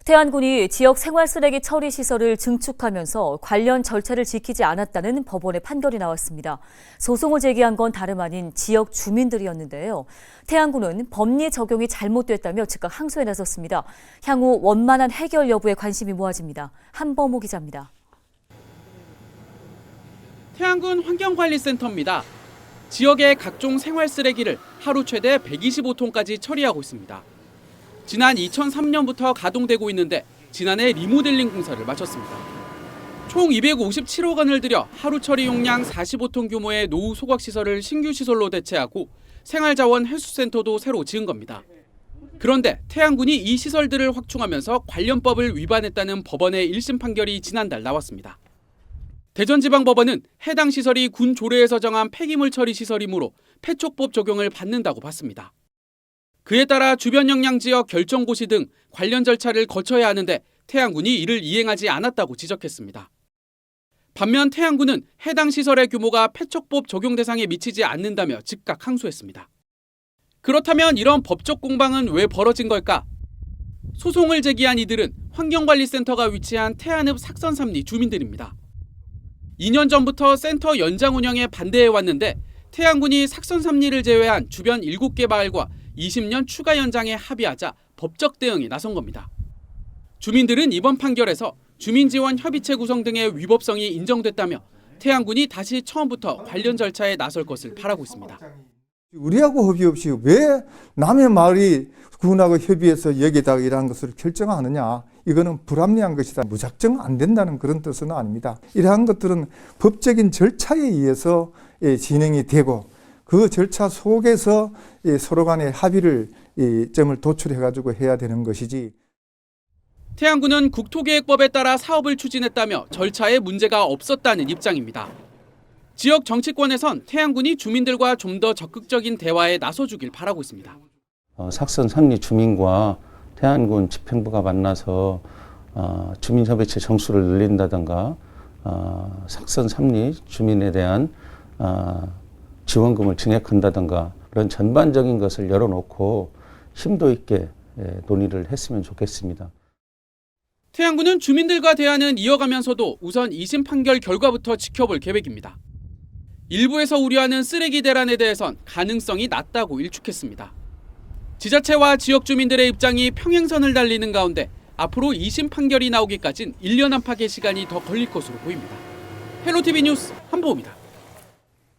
태안군이 지역 생활쓰레기 처리 시설을 증축하면서 관련 절차를 지키지 않았다는 법원의 판결이 나왔습니다. 소송을 제기한 건 다름 아닌 지역 주민들이었는데요. 태안군은 법리 적용이 잘못됐다며 즉각 항소에 나섰습니다. 향후 원만한 해결 여부에 관심이 모아집니다. 한범호 기자입니다. 태안군 환경관리센터입니다. 지역의 각종 생활쓰레기를 하루 최대 125톤까지 처리하고 있습니다. 지난 2003년부터 가동되고 있는데 지난해 리모델링 공사를 마쳤습니다. 총 257억 원을 들여 하루 처리 용량 45톤 규모의 노후 소각시설을 신규 시설로 대체하고 생활자원 해수센터도 새로 지은 겁니다. 그런데 태안군이 이 시설들을 확충하면서 관련법을 위반했다는 법원의 1심 판결이 지난달 나왔습니다. 대전지방법원은 해당 시설이 군 조례에서 정한 폐기물 처리 시설이므로 폐촉법 적용을 받는다고 봤습니다. 그에 따라 주변 영향지역 결정고시 등 관련 절차를 거쳐야 하는데 태안군이 이를 이행하지 않았다고 지적했습니다. 반면 태안군은 해당 시설의 규모가 폐촉법 적용 대상에 미치지 않는다며 즉각 항소했습니다. 그렇다면 이런 법적 공방은 왜 벌어진 걸까? 소송을 제기한 이들은 환경관리센터가 위치한 태안읍 삭선삼리 주민들입니다. 2년 전부터 센터 연장 운영에 반대해왔는데 태안군이 삭선삼리를 제외한 주변 7개 마을과 20년 추가 연장에 합의하자 법적 대응에 나선 겁니다. 주민들은 이번 판결에서 주민지원 협의체 구성 등의 위법성이 인정됐다며 태안군이 다시 처음부터 관련 절차에 나설 것을 바라고 있습니다. 우리하고 협의 없이 왜 남의 마을이 군하고 협의해서 여기다가 이러한 것을 결정하느냐. 이거는 불합리한 것이다. 무작정 안 된다는 그런 뜻은 아닙니다. 이러한 것들은 법적인 절차에 의해서 진행이 되고 그 절차 속에서 서로 간의 합의를 점을 도출해가지고 해야 되는 것이지. 태안군은 국토계획법에 따라 사업을 추진했다며 절차에 문제가 없었다는 입장입니다. 지역 정치권에선 태안군이 주민들과 좀 더 적극적인 대화에 나서주길 바라고 있습니다. 삭선삼리 주민과 태안군 집행부가 만나서 주민협의체 정수를 늘린다든가 삭선삼리 주민에 대한 지원금을 증액한다든가 그런 전반적인 것을 열어놓고 심도 있게 논의를 했으면 좋겠습니다. 태안군은 주민들과 대화는 이어가면서도 우선 2심 판결 결과부터 지켜볼 계획입니다. 일부에서 우려하는 쓰레기 대란에 대해선 가능성이 낮다고 일축했습니다. 지자체와 지역 주민들의 입장이 평행선을 달리는 가운데 앞으로 2심 판결이 나오기까진 1년 안팎의 시간이 더 걸릴 것으로 보입니다. 헬로티비 뉴스 한보호입니다.